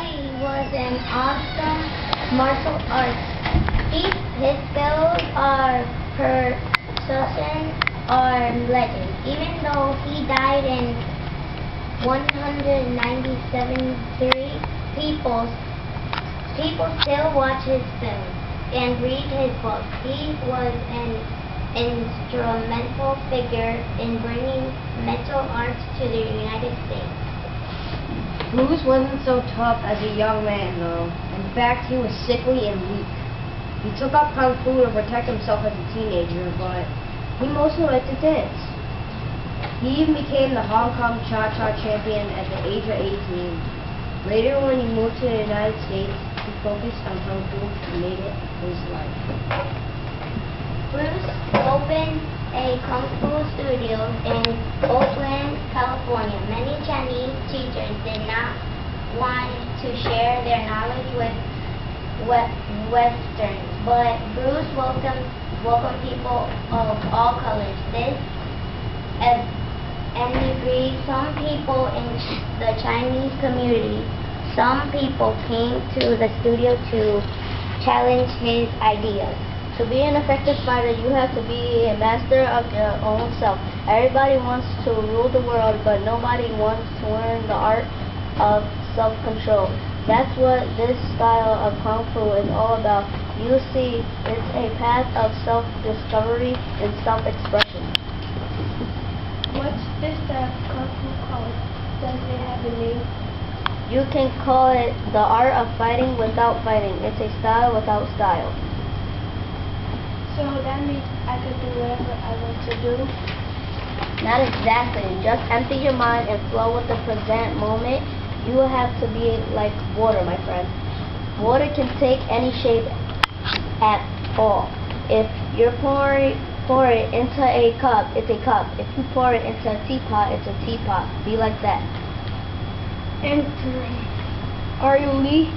Lee was an awesome martial artist. His skills are precision or legend. Even though he died in 197, people still watch his films and read his books. He was an instrumental figure in bringing martial arts to the United States. Bruce wasn't so tough as a young man, though. In fact, he was sickly and weak. He took up Kung Fu to protect himself as a teenager, but he mostly liked to dance. He even became the Hong Kong Cha-Cha champion at the age of 18. Later, when he moved to the United States, he focused on Kung Fu and made it his life. Bruce opened a Kung Fu studio in Oakland, California. Many Chinese teachers did not want to share their knowledge with Westerns, but Bruce welcomed people of all colors. This emigrated some people in the Chinese community. Some people came to the studio to challenge his ideas. To be an effective fighter, you have to be a master of your own self. Everybody wants to rule the world, but nobody wants to learn the art of self-control. That's what this style of Kung Fu is all about. You see, it's a path of self-discovery and self-expression. What's this style of Kung Fu called? Does it have a name? You can call it the art of fighting without fighting. It's a style without style. So that means I could do whatever I want to do? Not exactly. Just empty your mind and flow with the present moment. You have to be like water, my friend. Water can take any shape at all. If you pour it into a cup, it's a cup. If you pour it into a teapot, it's a teapot. Be like that. And are you Lee?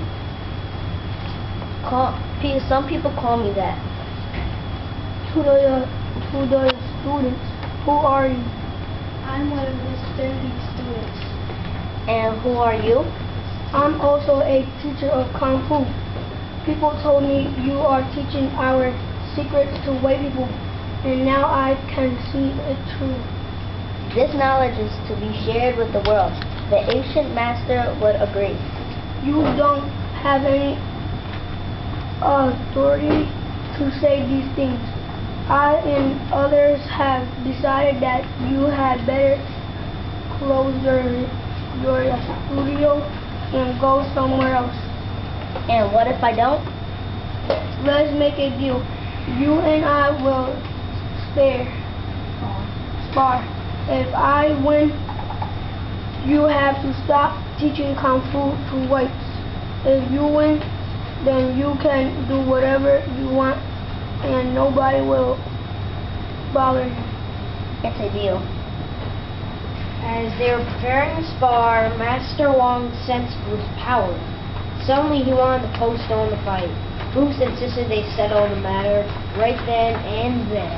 Some people call me that. To the students, who are you? I'm one of the 30 students. And who are you? I'm also a teacher of Kung Fu. People told me you are teaching our secrets to white people, and now I can see it true. This knowledge is to be shared with the world. The ancient master would agree. You don't have any authority to say these things. I and others have decided that you had better close your studio and go somewhere else. And what if I don't? Let's make a deal. You and I will spar. If I win, you have to stop teaching Kung Fu to whites. If you win, then you can do whatever you want and nobody will bother you. It's a deal. As they were preparing to spar, Master Wong sensed Bruce's power. Suddenly, he wanted to postpone the fight. Bruce insisted they settle the matter right then and there.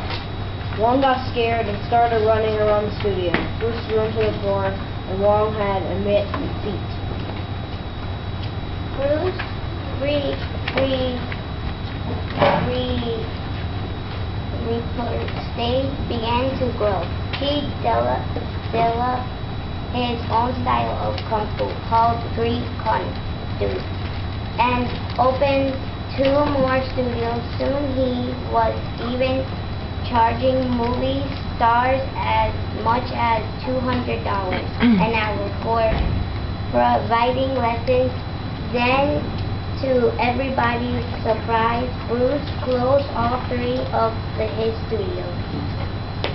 Wong got scared and started running around the studio. Bruce threw him to the floor, and Wong had admit defeat. Bruce's stage began to grow. He developed his own style of Kung Fu called Three Kung Fu and opened 2 more studios. Soon he was even charging movie stars as much as $200 an hour for providing lessons. Then, to everybody's surprise, Bruce closed all 3 of his studios.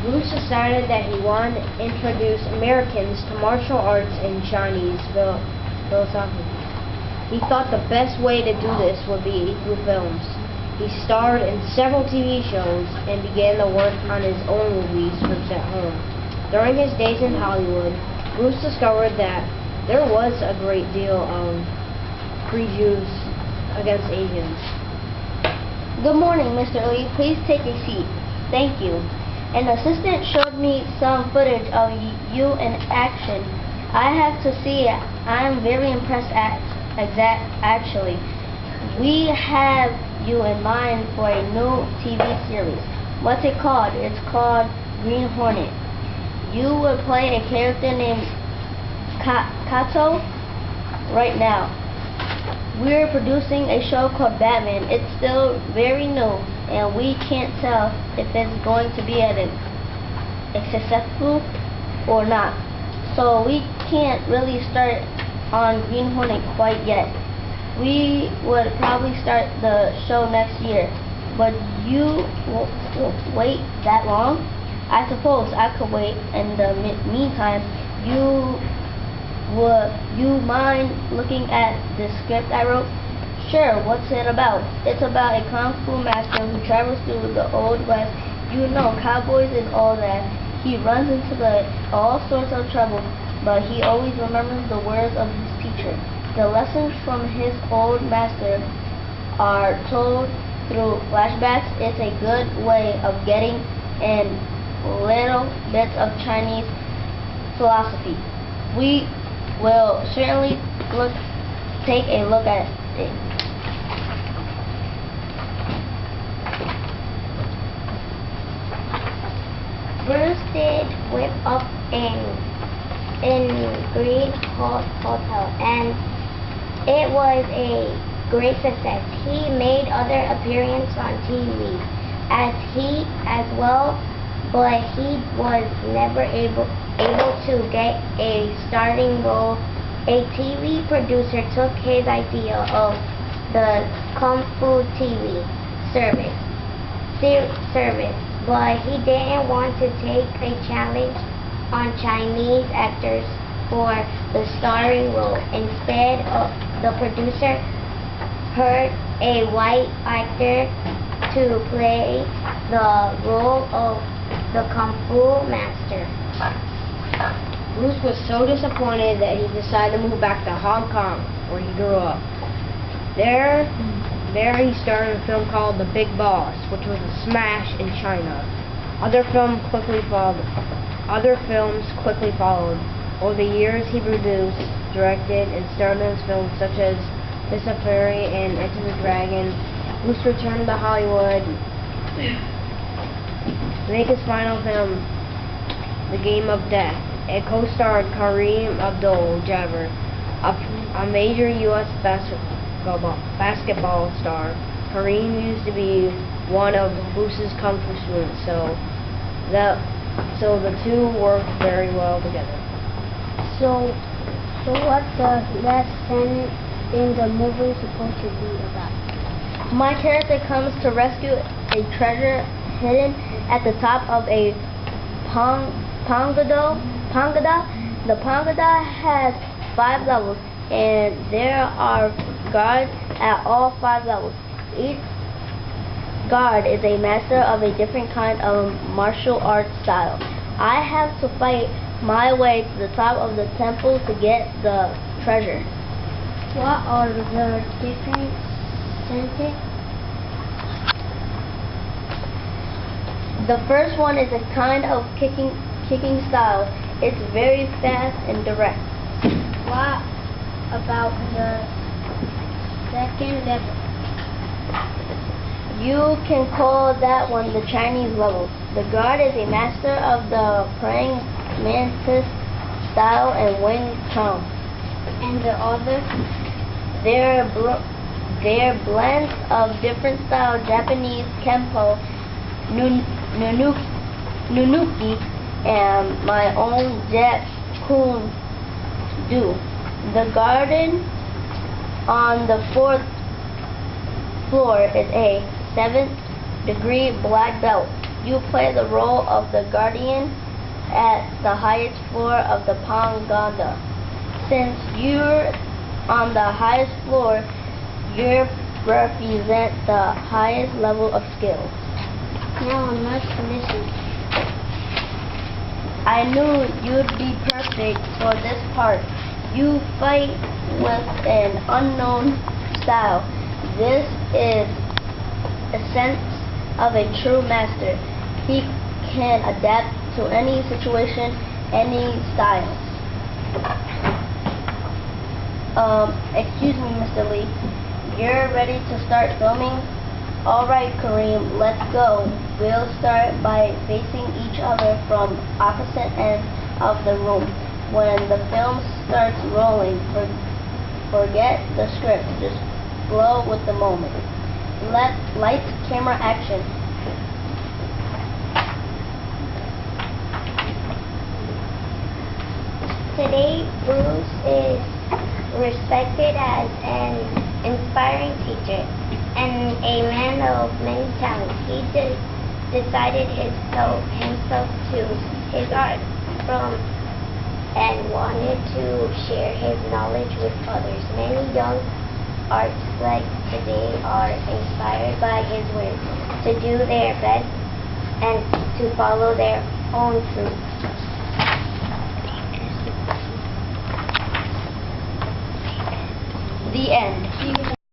Bruce decided that he wanted to introduce Americans to martial arts and Chinese philosophy. He thought the best way to do this would be through films. He starred in several TV shows and began to work on his own movie scripts at home. During his days in Hollywood, Bruce discovered that there was a great deal of prejudice against Asians. Good morning, Mr. Lee. Please take a seat. Thank you. An assistant showed me some footage of you in action. I have to see it. I am very impressed Actually, we have you in mind for a new TV series. What's it called? It's called Green Hornet. You will play a character named Kato right now. We're producing a show called Batman. It's still very new, and we can't tell if it's going to be successful or not. So we can't really start on Green Hornet quite yet. We would probably start the show next year, but you won't wait that long. I suppose I could wait. In the meantime, you mind looking at the script I wrote? Sure, what's it about? It's about a kung fu master who travels through the Old West. You know, cowboys and all that. He runs into all sorts of trouble, but he always remembers the words of his teacher. The lessons from his old master are told through flashbacks. It's a good way of getting in little bits of Chinese philosophy. We will certainly take a look at it. Bruce did whip up in Green Hotel, and it was a great success. He made other appearances on TV as well, but he was never able to get a starting role. A TV producer took his idea of the Kung Fu TV service, but he didn't want to take a challenge on Chinese actors for the starring role. Instead, the producer hired a white actor to play the role of the Kung Fu master. Bruce was so disappointed that he decided to move back to Hong Kong, where he grew up. There he starred in a film called The Big Boss, which was a smash in China. Other films quickly followed. Over the years, he produced, directed, and starred in films such as The Safari and Enter the Dragon. Bruce returned to Hollywood to make his final film, The Game of Death. It co-starred Kareem Abdul-Jabbar, a major U.S. basketball star. Kareem used to be one of Bruce's kung fu students, so the two worked very well together. So what the last scene in the movie supposed to be about? My character comes to rescue a treasure hidden at the top of a Pangada. The Pangada has 5 levels, and there are guards at all 5 levels. Each guard is a master of a different kind of martial arts style. I have to fight my way to the top of the temple to get the treasure. What are the different senses? The first one is a kind of kicking style. It's very fast and direct. What about the second level? You can call that one the Chinese level. The guard is a master of the praying mantis style and Wing Chun. And the other? They're blends of different styles: Japanese Kempo, Nunuki, and my own Jet Kune Do. The garden on the 4th floor is a 7th degree black belt. You play the role of the guardian at the highest floor of the Panganda. Since you're on the highest floor, you represent the highest level of skill. Now I must listen. I knew you'd be perfect for this part. You fight with an unknown style. This is the sense of a true master. He can adapt to any situation, any style. Excuse me, Mr. Lee. You're ready to start filming? Alright, Kareem, let's go. We'll start by facing each other from opposite ends of the room. When the film starts rolling, forget the script. Just flow with the moment. Lights, camera, action. Today, Bruce is respected as an inspiring teacher and a man of many talents. He decided himself to his art and wanted to share his knowledge with others. Many young artists like today are inspired by his work to do their best and to follow their own truth. The end.